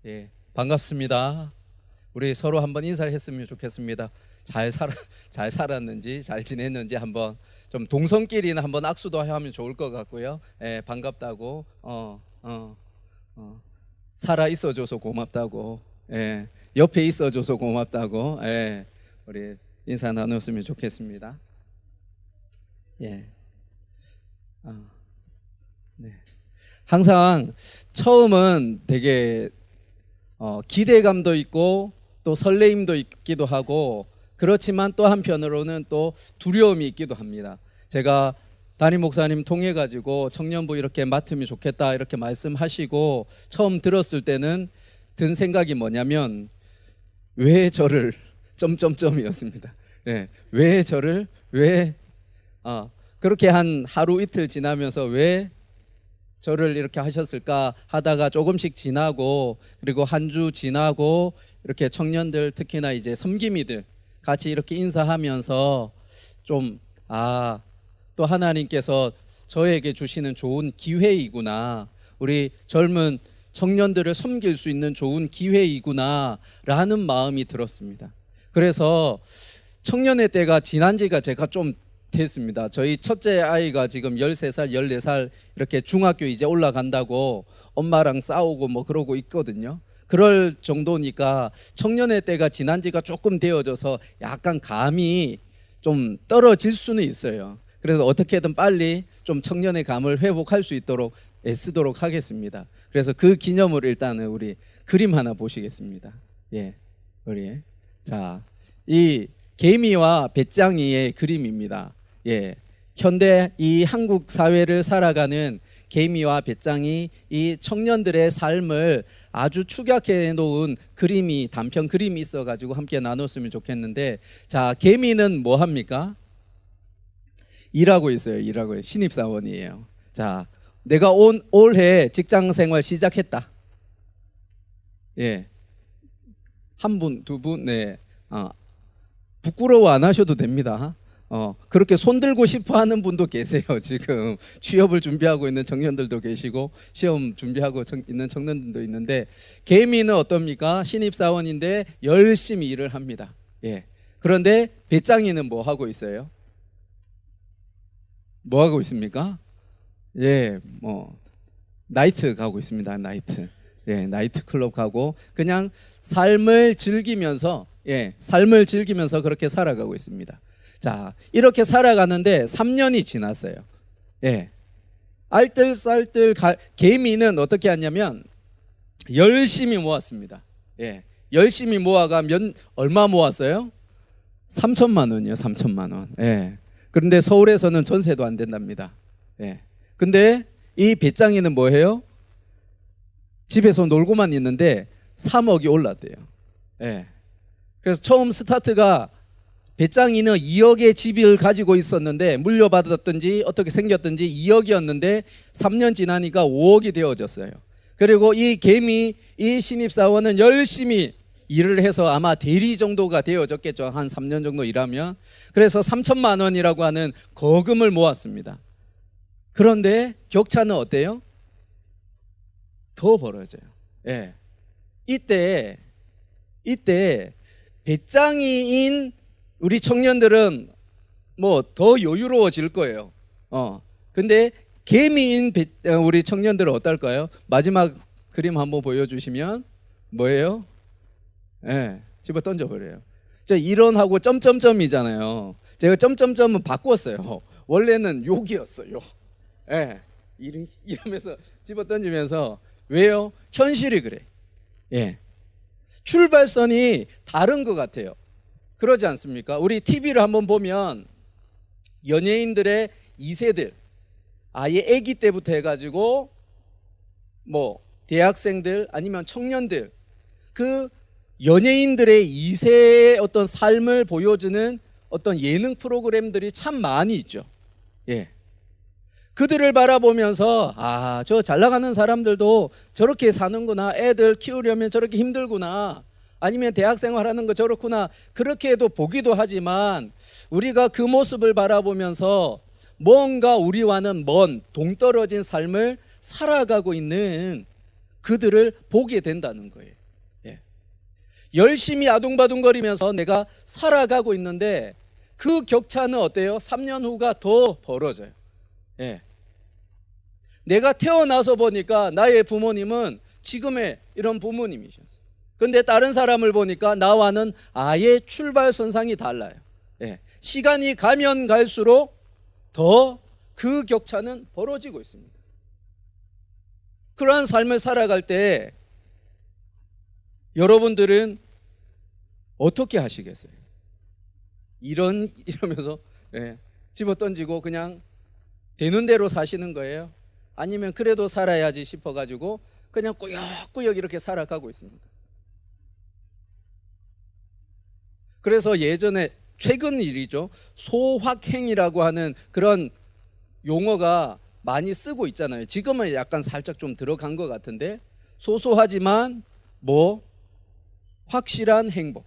예, 반갑습니다. 우리 서로 한번 인사를 했으면 좋겠습니다. 잘 살았는지 잘 지냈는지 한번 좀 동성끼리는 한번 악수도 하면 좋을 것 같고요. 예, 반갑다고 살아 있어줘서 고맙다고, 예, 옆에 있어줘서 고맙다고, 예, 우리 인사 나눴으면 좋겠습니다. 예, 네. 항상 처음은 되게 기대감도 있고 또 설레임도 있기도 하고, 그렇지만 또 한편으로는 또 두려움이 있기도 합니다. 제가 담임 목사님 통해 가지고 청년부 이렇게 맡으면 좋겠다 이렇게 말씀하시고 처음 들었을 때는 든 생각이 뭐냐면, 왜 저를 점점점이었습니다. 네, 왜 저를 왜 그렇게 한 하루 이틀 지나면서 왜 저를 이렇게 하셨을까 하다가 조금씩 지나고, 그리고 한 주 지나고 이렇게 청년들, 특히나 이제 섬김이들 같이 이렇게 인사하면서 좀 또 하나님께서 저에게 주시는 좋은 기회이구나, 우리 젊은 청년들을 섬길 수 있는 좋은 기회이구나 라는 마음이 들었습니다. 그래서 청년의 때가 지난 지가 제가 좀 됐습니다. 저희 첫째 아이가 지금 13살, 14살 이렇게 중학교 이제 올라간다고 엄마랑 싸우고 뭐 그러고 있거든요. 그럴 정도니까 청년의 때가 지난 지가 조금 되어져서 약간 감이 좀 떨어질 수는 있어요. 그래서 어떻게든 빨리 좀 청년의 감을 회복할 수 있도록 애쓰도록 하겠습니다. 그래서 그 기념으로 일단은 우리 그림 하나 보시겠습니다. 예, 우리 이 개미와 배짱이의 그림입니다. 예, 현대 이 한국 사회를 살아가는 개미와 배짱이 이 청년들의 삶을 아주 축약해 놓은 그림이, 단편 그림이 있어 가지고 함께 나눴으면 좋겠는데, 개미는 뭐 합니까? 일하고 있어요. 일하고. 신입사원이에요. 내가 올해 직장 생활 시작했다. 예, 한 분, 두 분, 네, 부끄러워 안 하셔도 됩니다. 그렇게 손 들고 싶어 하는 분도 계세요. 지금 취업을 준비하고 있는 청년들도 계시고 시험 준비하고 있는 청년들도 있는데, 개미는 어떻습니까? 신입사원인데 열심히 일을 합니다. 예. 그런데 배짱이는 뭐 하고 있어요? 뭐 하고 있습니까? 예, 나이트 가고 있습니다. 나이트. 예, 나이트 클럽 가고 그냥 삶을 즐기면서, 예, 삶을 즐기면서 그렇게 살아가고 있습니다. 이렇게 살아가는데 3년이 지났어요. 예. 알뜰살뜰 개미는 어떻게 하냐면 열심히 모았습니다. 예. 열심히 모아가 얼마 모았어요? 3천만 원이요. 3천만 원. 예. 그런데 서울에서는 전세도 안 된답니다. 예. 근데 이 배짱이는 뭐 해요? 집에서 놀고만 있는데 3억이 올랐대요. 예. 그래서 처음 스타트가 배짱이는 2억의 집을 가지고 있었는데, 물려받았든지 어떻게 생겼든지 2억이었는데 3년 지나니까 5억이 되어졌어요. 그리고 이 개미, 이 신입사원은 열심히 일을 해서 아마 대리 정도가 되어졌겠죠. 한 3년 정도 일하면. 그래서 3천만 원이라고 하는 거금을 모았습니다. 그런데 격차는 어때요? 더 벌어져요. 예. 이때 배짱이인 우리 청년들은 뭐 더 여유로워질 거예요. 근데 개미인 우리 청년들은 어떨까요? 마지막 그림 한번 보여주시면 뭐예요? 예, 집어 던져버려요. 이론하고 점점점이잖아요. 제가 점점점은 바꿨어요. 원래는 욕이었어요. 예, 이러면서 집어 던지면서. 왜요? 현실이 그래. 예, 출발선이 다른 것 같아요. 그러지 않습니까? 우리 TV를 한번 보면 연예인들의 2세들, 아예 아기 때부터 해가지고 뭐 대학생들 아니면 청년들, 그 연예인들의 2세의 어떤 삶을 보여주는 어떤 예능 프로그램들이 참 많이 있죠. 예. 그들을 바라보면서 저 잘 나가는 사람들도 저렇게 사는구나, 애들 키우려면 저렇게 힘들구나, 아니면 대학 생활하는 거 저렇구나, 그렇게 해도 보기도 하지만, 우리가 그 모습을 바라보면서 뭔가 우리와는 먼 동떨어진 삶을 살아가고 있는 그들을 보게 된다는 거예요. 예. 열심히 아둥바둥거리면서 내가 살아가고 있는데 그 격차는 어때요? 3년 후가 더 벌어져요. 예. 내가 태어나서 보니까 나의 부모님은 지금의 이런 부모님이셨어요. 근데 다른 사람을 보니까 나와는 아예 출발선상이 달라요. 예. 시간이 가면 갈수록 더 그 격차는 벌어지고 있습니다. 그러한 삶을 살아갈 때 여러분들은 어떻게 하시겠어요? 이러면서 집어 던지고 그냥 되는 대로 사시는 거예요? 아니면 그래도 살아야지 싶어가지고 그냥 꾸역꾸역 이렇게 살아가고 있습니까? 그래서 예전에 최근 일이죠. 소확행이라고 하는 그런 용어가 많이 쓰고 있잖아요. 지금은 약간 살짝 좀 들어간 것 같은데 소소하지만 확실한 행복.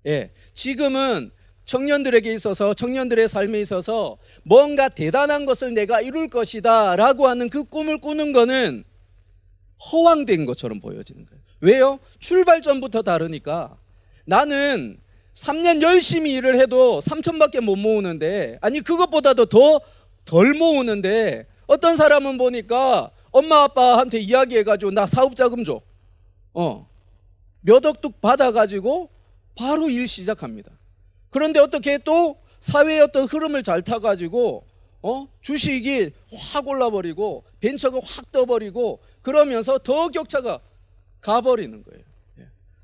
예, 지금은 청년들에게 있어서 청년들의 삶에 있어서 뭔가 대단한 것을 내가 이룰 것이다 라고 하는 그 꿈을 꾸는 거는 허황된 것처럼 보여지는 거예요. 왜요? 출발점부터 다르니까. 나는 3년 열심히 일을 해도 3천밖에 못 모으는데, 아니 그것보다도 덜 모으는데 어떤 사람은 보니까 엄마 아빠한테 이야기해가지고 나 사업자금 줘. 몇 억둑 받아가지고 바로 일 시작합니다. 그런데 어떻게 또 사회의 어떤 흐름을 잘 타가지고 주식이 확 올라버리고 벤처가 확 떠버리고 그러면서 더 격차가 가버리는 거예요.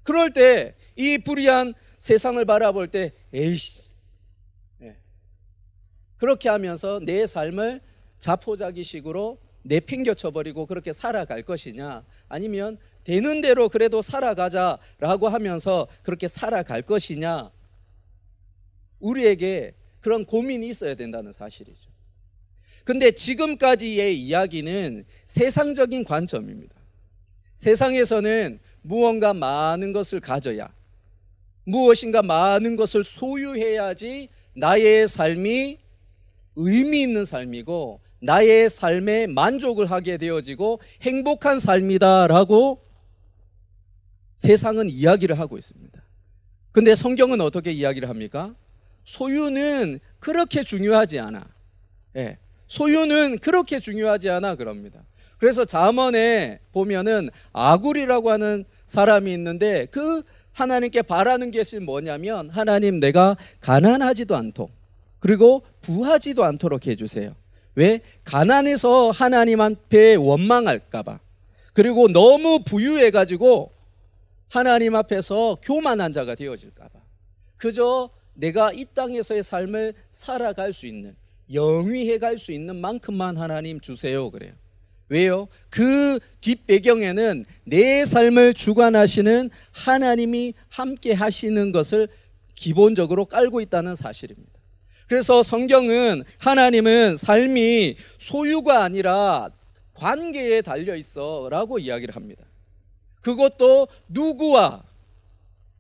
그럴 때 이 불의한 세상을 바라볼 때 에이씨, 그렇게 하면서 내 삶을 자포자기식으로 내팽겨쳐버리고 그렇게 살아갈 것이냐, 아니면 되는 대로 그래도 살아가자라고 하면서 그렇게 살아갈 것이냐, 우리에게 그런 고민이 있어야 된다는 사실이죠. 근데 지금까지의 이야기는 세상적인 관점입니다. 세상에서는 무언가 많은 것을 가져야, 무엇인가 많은 것을 소유해야지 나의 삶이 의미 있는 삶이고 나의 삶에 만족을 하게 되어지고 행복한 삶이다라고 세상은 이야기를 하고 있습니다. 근데 성경은 어떻게 이야기를 합니까? 소유는 그렇게 중요하지 않아. 소유는 그렇게 중요하지 않아 그럽니다. 그래서 잠언에 보면은 아굴이라고 하는 사람이 있는데 그 하나님께 바라는 것이 뭐냐면, 하나님 내가 가난하지도 않도록 그리고 부하지도 않도록 해주세요. 왜? 가난해서 하나님 앞에 원망할까봐, 그리고 너무 부유해가지고 하나님 앞에서 교만한 자가 되어질까봐, 그저 내가 이 땅에서의 삶을 살아갈 수 있는, 영위해 갈 수 있는 만큼만 하나님 주세요 그래요. 왜요? 그 뒷배경에는 내 삶을 주관하시는 하나님이 함께 하시는 것을 기본적으로 깔고 있다는 사실입니다. 그래서 성경은 하나님은 삶이 소유가 아니라 관계에 달려 있어 라고 이야기를 합니다. 그것도 누구와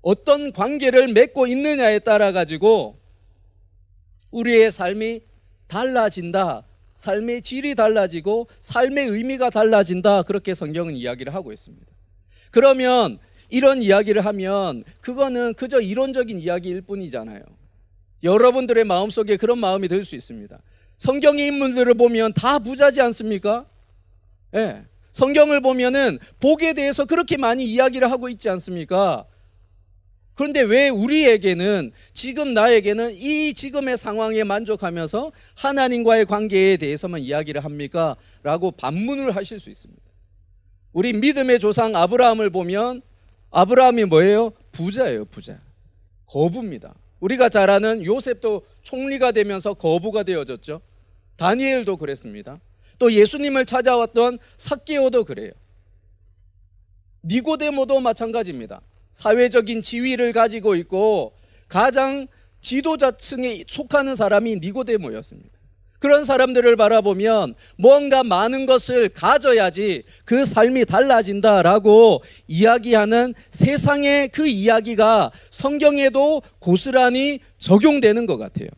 어떤 관계를 맺고 있느냐에 따라 가지고 우리의 삶이 달라진다, 삶의 질이 달라지고 삶의 의미가 달라진다, 그렇게 성경은 이야기를 하고 있습니다. 그러면 이런 이야기를 하면 그거는 그저 이론적인 이야기일 뿐이잖아요. 여러분들의 마음속에 그런 마음이 들 수 있습니다. 성경의 인물들을 보면 다 부자지 않습니까? 성경을 보면은 복에 대해서 그렇게 많이 이야기를 하고 있지 않습니까? 그런데 왜 우리에게는, 지금 나에게는 이 지금의 상황에 만족하면서 하나님과의 관계에 대해서만 이야기를 합니까? 라고 반문을 하실 수 있습니다. 우리 믿음의 조상 아브라함을 보면 아브라함이 뭐예요? 부자예요, 부자. 거부입니다. 우리가 잘 아는 요셉도 총리가 되면서 거부가 되어졌죠. 다니엘도 그랬습니다. 또 예수님을 찾아왔던 삭개오도 그래요. 니고데모도 마찬가지입니다. 사회적인 지위를 가지고 있고 가장 지도자층에 속하는 사람이 니고데모였습니다. 그런 사람들을 바라보면 뭔가 많은 것을 가져야지 그 삶이 달라진다라고 이야기하는 세상의 그 이야기가 성경에도 고스란히 적용되는 것 같아요.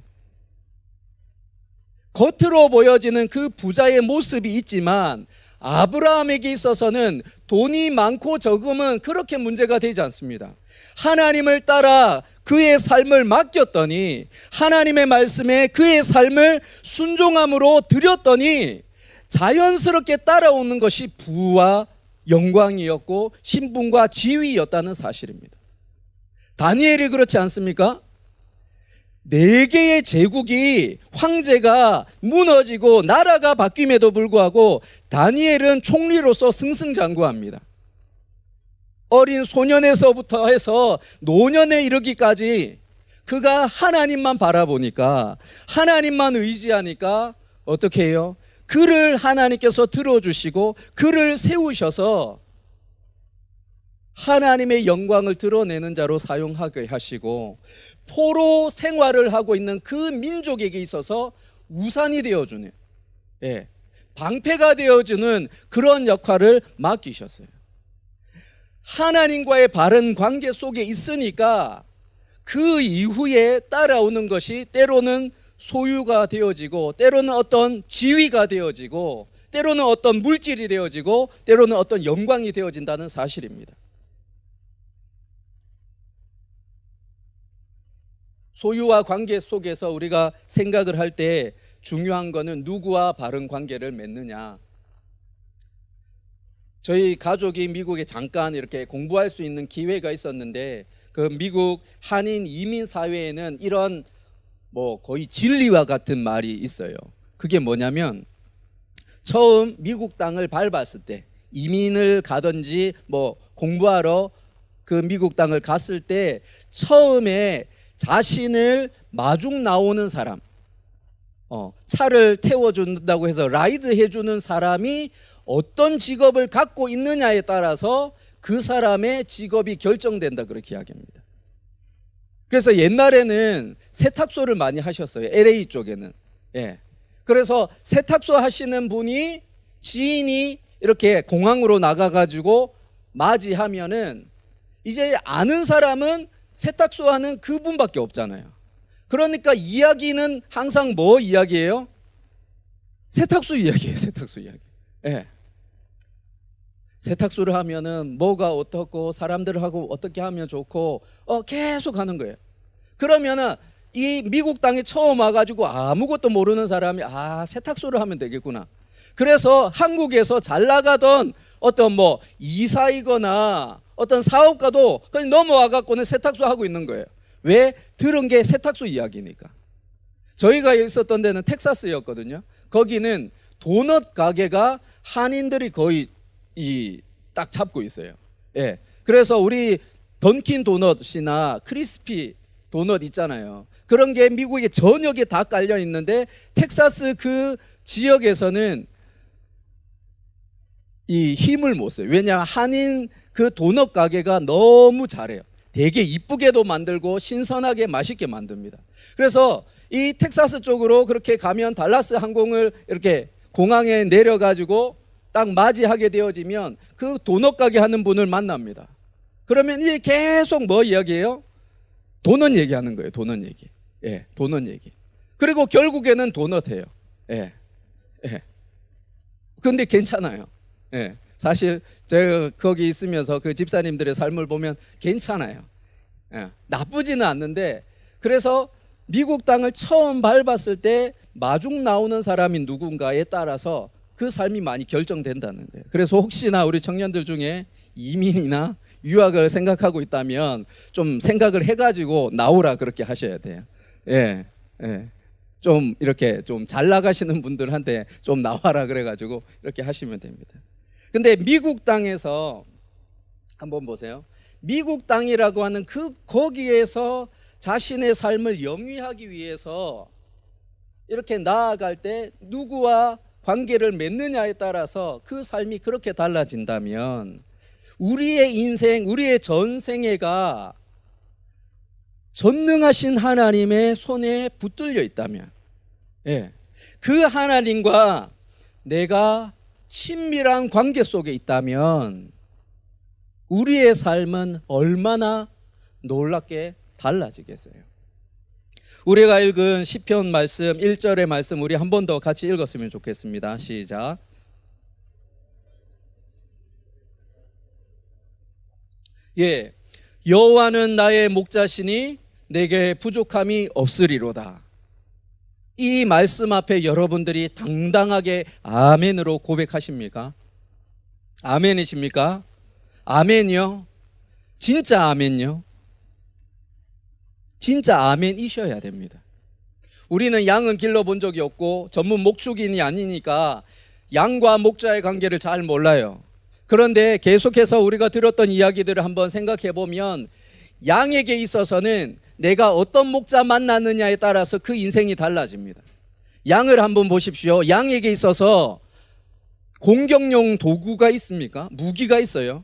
겉으로 보여지는 그 부자의 모습이 있지만 아브라함에게 있어서는 돈이 많고 적음은 그렇게 문제가 되지 않습니다. 하나님을 따라 그의 삶을 맡겼더니, 하나님의 말씀에 그의 삶을 순종함으로 드렸더니 자연스럽게 따라오는 것이 부와 영광이었고 신분과 지위였다는 사실입니다. 다니엘이 그렇지 않습니까? 4개의 제국이, 황제가 무너지고 나라가 바뀜에도 불구하고 다니엘은 총리로서 승승장구합니다. 어린 소년에서부터 해서 노년에 이르기까지 그가 하나님만 바라보니까, 하나님만 의지하니까 어떻게 해요? 그를 하나님께서 들어주시고 그를 세우셔서 하나님의 영광을 드러내는 자로 사용하게 하시고, 포로 생활을 하고 있는 그 민족에게 있어서 우산이 되어주는, 방패가 되어주는 그런 역할을 맡기셨어요. 하나님과의 바른 관계 속에 있으니까 그 이후에 따라오는 것이 때로는 소유가 되어지고, 때로는 어떤 지위가 되어지고, 때로는 어떤 물질이 되어지고, 때로는 어떤 영광이 되어진다는 사실입니다. 소유와 관계 속에서 우리가 생각을 할 때 중요한 거는 누구와 바른 관계를 맺느냐. 저희 가족이 미국에 잠깐 이렇게 공부할 수 있는 기회가 있었는데, 그 미국 한인 이민 사회에는 이런 거의 진리와 같은 말이 있어요. 그게 뭐냐면, 처음 미국 땅을 밟았을 때, 이민을 가든지 공부하러 그 미국 땅을 갔을 때 처음에 자신을 마중 나오는 사람, 차를 태워준다고 해서 라이드 해주는 사람이 어떤 직업을 갖고 있느냐에 따라서 그 사람의 직업이 결정된다, 그렇게 이야기합니다. 그래서 옛날에는 세탁소를 많이 하셨어요. LA 쪽에는. 그래서 세탁소 하시는 분이, 지인이 이렇게 공항으로 나가가지고 맞이하면은 이제 아는 사람은 세탁소 하는 그분밖에 없잖아요. 그러니까 이야기는 항상 뭐 이야기예요? 세탁소 이야기예요. 세탁소 이야기. 세탁소를 하면은 뭐가 어떻고 사람들하고 어떻게 하면 좋고 계속 하는 거예요. 그러면은 이 미국 땅에 처음 와가지고 아무것도 모르는 사람이 세탁소를 하면 되겠구나. 그래서 한국에서 잘 나가던 어떤 이사이거나 어떤 사업가도 그냥 넘어와갖고는 세탁소 하고 있는 거예요. 왜? 들은 게 세탁소 이야기니까. 저희가 있었던 데는 텍사스였거든요. 거기는 도넛 가게가 한인들이 거의 딱 잡고 있어요. 그래서 우리 던킨 도넛이나 크리스피 도넛 있잖아요. 그런 게 미국의 전역에 다 깔려 있는데, 텍사스 그 지역에서는 이 힘을 못 써요. 왜냐, 한인 그 도넛 가게가 너무 잘해요. 되게 이쁘게도 만들고 신선하게 맛있게 만듭니다. 그래서 이 텍사스 쪽으로 그렇게 가면 달라스 항공을 이렇게 공항에 내려가지고 딱 맞이하게 되어지면 그 도넛 가게 하는 분을 만납니다. 그러면 이게 계속 뭐 이야기예요? 도넛 얘기하는 거예요. 도넛 얘기. 도넛 얘기. 그리고 결국에는 도넛해요. 근데 괜찮아요. 사실 제가 거기 있으면서 그 집사님들의 삶을 보면 괜찮아요. 나쁘지는 않는데, 그래서 미국 땅을 처음 밟았을 때 마중 나오는 사람이 누군가에 따라서 그 삶이 많이 결정된다는 거예요. 그래서 혹시나 우리 청년들 중에 이민이나 유학을 생각하고 있다면 좀 생각을 해가지고 나오라, 그렇게 하셔야 돼요. 좀 이렇게 좀 잘 나가시는 분들한테 좀 나와라 그래가지고 이렇게 하시면 됩니다. 근데 미국 땅에서 한번 보세요. 미국 땅이라고 하는 거기에서 자신의 삶을 영위하기 위해서 이렇게 나아갈 때 누구와 관계를 맺느냐에 따라서 그 삶이 그렇게 달라진다면, 우리의 인생, 우리의 전생애가 전능하신 하나님의 손에 붙들려 있다면, 그 하나님과 내가 친밀한 관계 속에 있다면 우리의 삶은 얼마나 놀랍게 달라지겠어요. 우리가 읽은 시편 말씀 1절의 말씀 우리 한 번 더 같이 읽었으면 좋겠습니다. 시작. 예, 여호와는 나의 목자시니 내게 부족함이 없으리로다. 이 말씀 앞에 여러분들이 당당하게 아멘으로 고백하십니까? 아멘이십니까? 아멘이요? 진짜 아멘요? 진짜 아멘이셔야 됩니다. 우리는 양은 길러본 적이 없고 전문 목축인이 아니니까 양과 목자의 관계를 잘 몰라요. 그런데 계속해서 우리가 들었던 이야기들을 한번 생각해 보면 양에게 있어서는 내가 어떤 목자 만나느냐에 따라서 그 인생이 달라집니다. 양을 한번 보십시오. 양에게 있어서 공격용 도구가 있습니까? 무기가 있어요.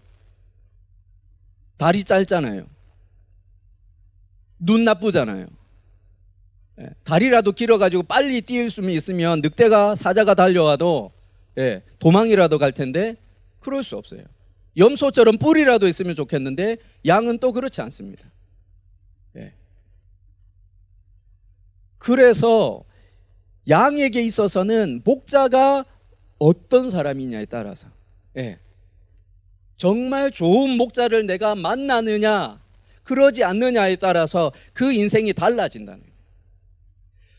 다리 짧잖아요. 눈 나쁘잖아요. 다리라도 길어가지고 빨리 뛸 수 있으면 늑대가 사자가 달려와도 도망이라도 갈 텐데 그럴 수 없어요. 염소처럼 뿔이라도 있으면 좋겠는데 양은 또 그렇지 않습니다. 그래서 양에게 있어서는 목자가 어떤 사람이냐에 따라서 정말 좋은 목자를 내가 만나느냐 그러지 않느냐에 따라서 그 인생이 달라진다는 거예요.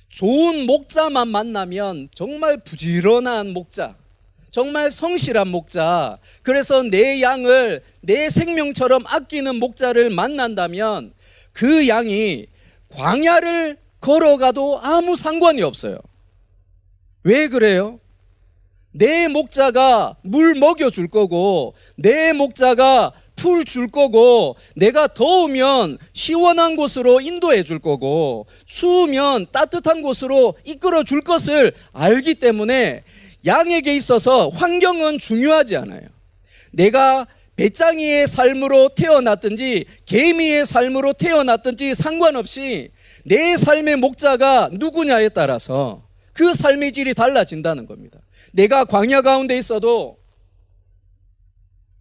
좋은 목자만 만나면 정말 부지런한 목자, 정말 성실한 목자, 그래서 내 양을 내 생명처럼 아끼는 목자를 만난다면 그 양이 광야를 걸어가도 아무 상관이 없어요. 왜 그래요? 내 목자가 물 먹여줄 거고 내 목자가 풀 줄 거고 내가 더우면 시원한 곳으로 인도해 줄 거고 추우면 따뜻한 곳으로 이끌어 줄 것을 알기 때문에 양에게 있어서 환경은 중요하지 않아요. 내가 배짱이의 삶으로 태어났든지 개미의 삶으로 태어났든지 상관없이 내 삶의 목자가 누구냐에 따라서 그 삶의 질이 달라진다는 겁니다. 내가 광야 가운데 있어도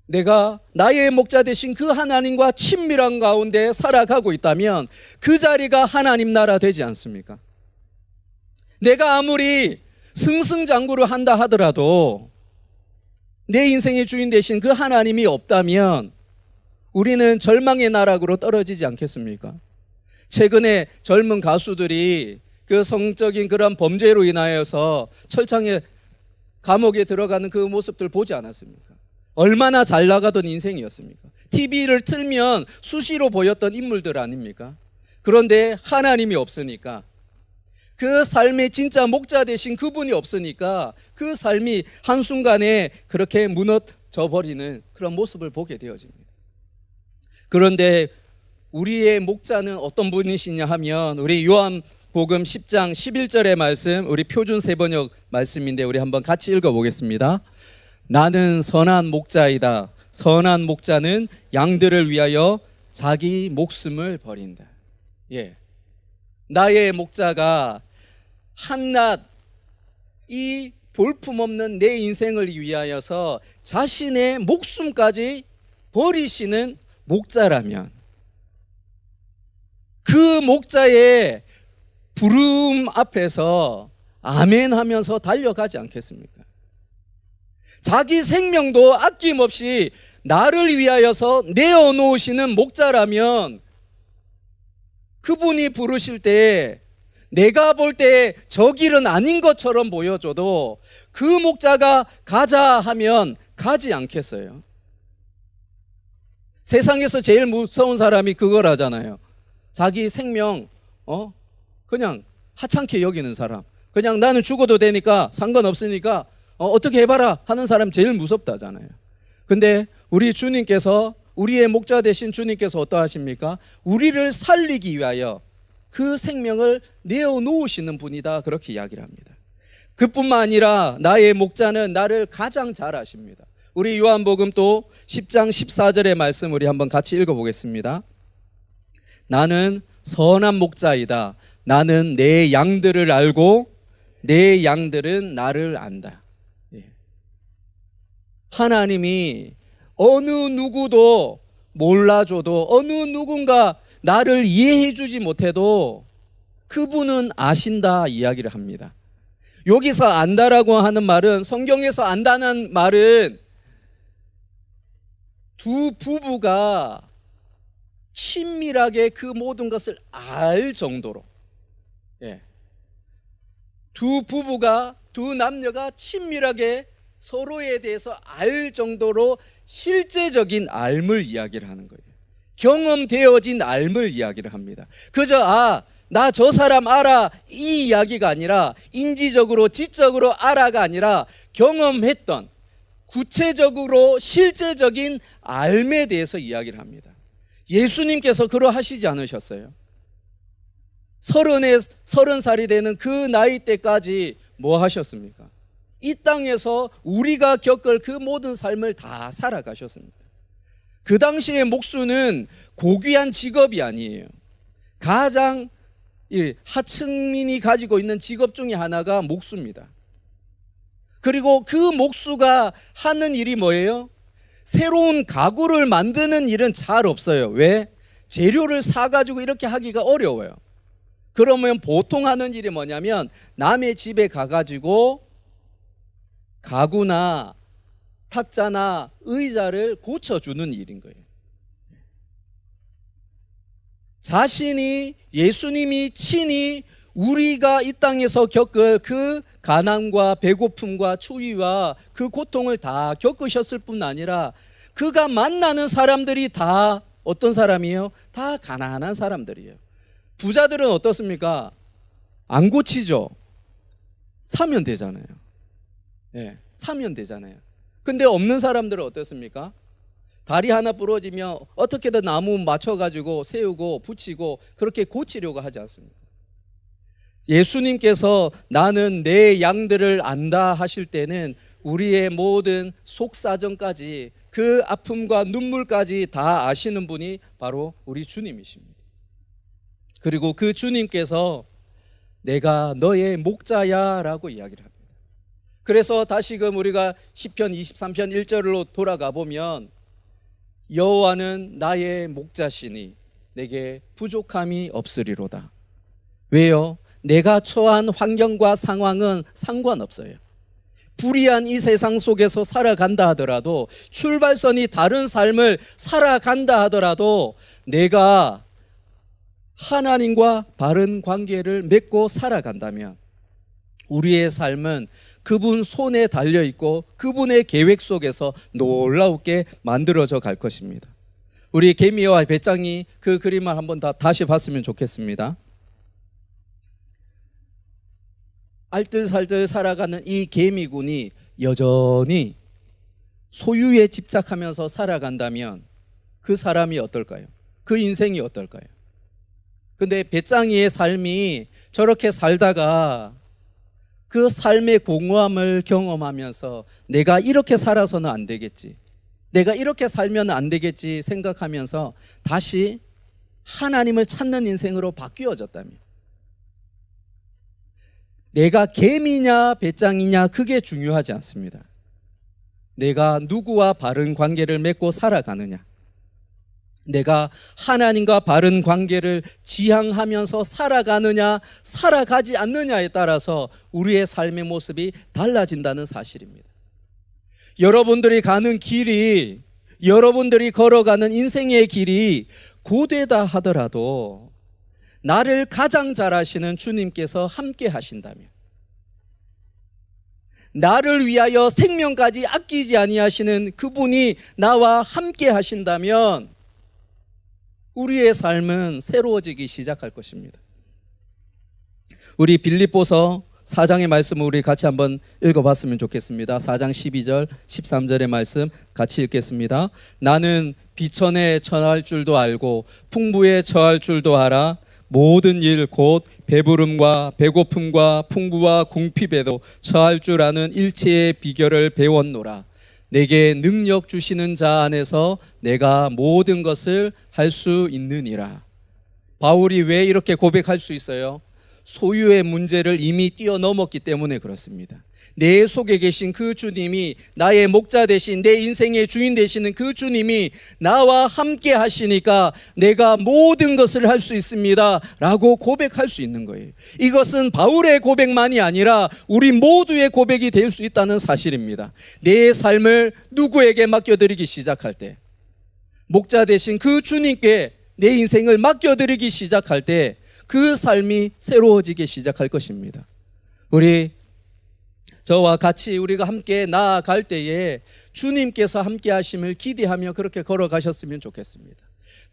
내가 나의 목자 되신 그 하나님과 친밀한 가운데 살아가고 있다면 그 자리가 하나님 나라 되지 않습니까? 내가 아무리 승승장구를 한다 하더라도 내 인생의 주인 되신 그 하나님이 없다면 우리는 절망의 나락으로 떨어지지 않겠습니까? 최근에 젊은 가수들이 그 성적인 그런 범죄로 인하여서 철창에 감옥에 들어가는 그 모습들 보지 않았습니까? 얼마나 잘 나가던 인생이었습니까? TV를 틀면 수시로 보였던 인물들 아닙니까? 그런데 하나님이 없으니까 그 삶의 진짜 목자 되신 그분이 없으니까 그 삶이 한순간에 그렇게 무너져 버리는 그런 모습을 보게 되어집니다. 그런데 우리의 목자는 어떤 분이시냐 하면 우리 요한복음 10장 11절의 말씀, 우리 표준 세번역 말씀인데 우리 한번 같이 읽어보겠습니다. 나는 선한 목자이다. 선한 목자는 양들을 위하여 자기 목숨을 버린다. 나의 목자가 한낱 이 볼품없는 내 인생을 위하여서 자신의 목숨까지 버리시는 목자라면 그 목자의 부름 앞에서 아멘 하면서 달려가지 않겠습니까? 자기 생명도 아낌없이 나를 위하여서 내어놓으시는 목자라면 그분이 부르실 때 내가 볼 때 저 길은 아닌 것처럼 보여줘도 그 목자가 가자 하면 가지 않겠어요? 세상에서 제일 무서운 사람이 그걸 하잖아요. 자기 생명 그냥 하찮게 여기는 사람, 그냥 나는 죽어도 되니까 상관없으니까 어떻게 해봐라 하는 사람 제일 무섭다잖아요. 근데 우리 주님께서, 우리의 목자 되신 주님께서 어떠하십니까? 우리를 살리기 위하여 그 생명을 내어놓으시는 분이다, 그렇게 이야기를 합니다. 그뿐만 아니라 나의 목자는 나를 가장 잘 아십니다. 우리 요한복음 또 10장 14절의 말씀 우리 한번 같이 읽어보겠습니다. 나는 선한 목자이다. 나는 내 양들을 알고 내 양들은 나를 안다. 하나님이 어느 누구도 몰라줘도 어느 누군가 나를 이해해 주지 못해도 그분은 아신다 이야기를 합니다. 여기서 안다라고 하는 말은, 성경에서 안다는 말은 두 부부가 친밀하게 그 모든 것을 알 정도로, 예. 두 부부가, 두 남녀가 친밀하게 서로에 대해서 알 정도로 실제적인 알물 이야기를 하는 거예요. 경험되어진 알물 이야기를 합니다. 그저 나 저 사람 알아 이 이야기가 아니라, 인지적으로 지적으로 알아가 아니라 경험했던 구체적으로 실제적인 알에 대해서 이야기를 합니다. 예수님께서 그러하시지 않으셨어요? 30살이 되는 그 나이 때까지 뭐 하셨습니까? 이 땅에서 우리가 겪을 그 모든 삶을 다 살아가셨습니다. 그 당시의 목수는 고귀한 직업이 아니에요. 가장 하층민이 가지고 있는 직업 중에 하나가 목수입니다. 그리고 그 목수가 하는 일이 뭐예요? 새로운 가구를 만드는 일은 잘 없어요. 왜? 재료를 사가지고 이렇게 하기가 어려워요. 그러면 보통 하는 일이 뭐냐면 남의 집에 가가지고 가구나 탁자나 의자를 고쳐주는 일인 거예요. 자신이, 예수님이 친히 우리가 이 땅에서 겪을 그 가난과 배고픔과 추위와 그 고통을 다 겪으셨을 뿐 아니라 그가 만나는 사람들이 다 어떤 사람이에요? 다 가난한 사람들이에요. 부자들은 어떻습니까? 안 고치죠. 사면 되잖아요. 예, 사면 되잖아요. 근데 없는 사람들은 어떻습니까? 다리 하나 부러지면 어떻게든 나무 맞춰가지고 세우고 붙이고 그렇게 고치려고 하지 않습니까? 예수님께서 나는 내 양들을 안다 하실 때는 우리의 모든 속사정까지, 그 아픔과 눈물까지 다 아시는 분이 바로 우리 주님이십니다. 그리고 그 주님께서 내가 너의 목자야 라고 이야기를 합니다. 그래서 다시금 우리가 시편 23편 1절로 돌아가 보면 여호와는 나의 목자시니 내게 부족함이 없으리로다. 왜요? 내가 처한 환경과 상황은 상관없어요. 불의한 이 세상 속에서 살아간다 하더라도, 출발선이 다른 삶을 살아간다 하더라도 내가 하나님과 바른 관계를 맺고 살아간다면 우리의 삶은 그분 손에 달려있고 그분의 계획 속에서 놀라우게 만들어져 갈 것입니다. 우리 개미와 배짱이 그 그림을 한번 다시 봤으면 좋겠습니다. 알뜰살뜰 살아가는 이 개미군이 여전히 소유에 집착하면서 살아간다면 그 사람이 어떨까요? 그 인생이 어떨까요? 근데 배짱이의 삶이 저렇게 살다가 그 삶의 공허함을 경험하면서 내가 이렇게 살아서는 안 되겠지, 내가 이렇게 살면 안 되겠지 생각하면서 다시 하나님을 찾는 인생으로 바뀌어졌다며, 내가 개미냐 배짱이냐 그게 중요하지 않습니다. 내가 누구와 바른 관계를 맺고 살아가느냐, 내가 하나님과 바른 관계를 지향하면서 살아가느냐 살아가지 않느냐에 따라서 우리의 삶의 모습이 달라진다는 사실입니다. 여러분들이 가는 길이, 여러분들이 걸어가는 인생의 길이 고되다 하더라도 나를 가장 잘 아시는 주님께서 함께 하신다면, 나를 위하여 생명까지 아끼지 아니하시는 그분이 나와 함께 하신다면 우리의 삶은 새로워지기 시작할 것입니다. 우리 빌립보서 4장의 말씀을 우리 같이 한번 읽어봤으면 좋겠습니다. 4장 12절 13절의 말씀 같이 읽겠습니다. 나는 비천에 처할 줄도 알고 풍부에 처할 줄도 알아. 모든 일 곧 배부름과 배고픔과 풍부와 궁핍에도 처할 줄 아는 일체의 비결을 배웠노라. 내게 능력 주시는 자 안에서 내가 모든 것을 할 수 있느니라. 바울이 왜 이렇게 고백할 수 있어요? 소유의 문제를 이미 뛰어넘었기 때문에 그렇습니다. 내 속에 계신 그 주님이, 나의 목자 되신, 내 인생의 주인 되시는 그 주님이 나와 함께 하시니까 내가 모든 것을 할 수 있습니다 라고 고백할 수 있는 거예요. 이것은 바울의 고백만이 아니라 우리 모두의 고백이 될 수 있다는 사실입니다. 내 삶을 누구에게 맡겨드리기 시작할 때 목자 되신 그 주님께 내 인생을 맡겨드리기 시작할 때 그 삶이 새로워지기 시작할 것입니다. 우리 저와 같이 우리가 함께 나아갈 때에 주님께서 함께 하심을 기대하며 그렇게 걸어가셨으면 좋겠습니다.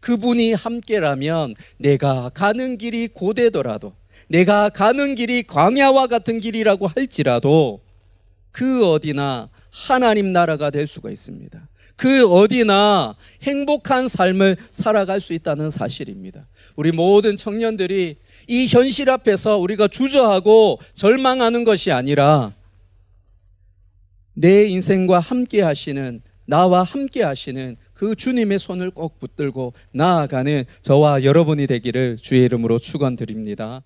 그분이 함께라면 내가 가는 길이 고되더라도, 내가 가는 길이 광야와 같은 길이라고 할지라도 그 어디나 하나님 나라가 될 수가 있습니다. 그 어디나 행복한 삶을 살아갈 수 있다는 사실입니다. 우리 모든 청년들이 이 현실 앞에서 우리가 주저하고 절망하는 것이 아니라 내 인생과 함께 하시는, 나와 함께 하시는 그 주님의 손을 꼭 붙들고 나아가는 저와 여러분이 되기를 주의 이름으로 축원드립니다.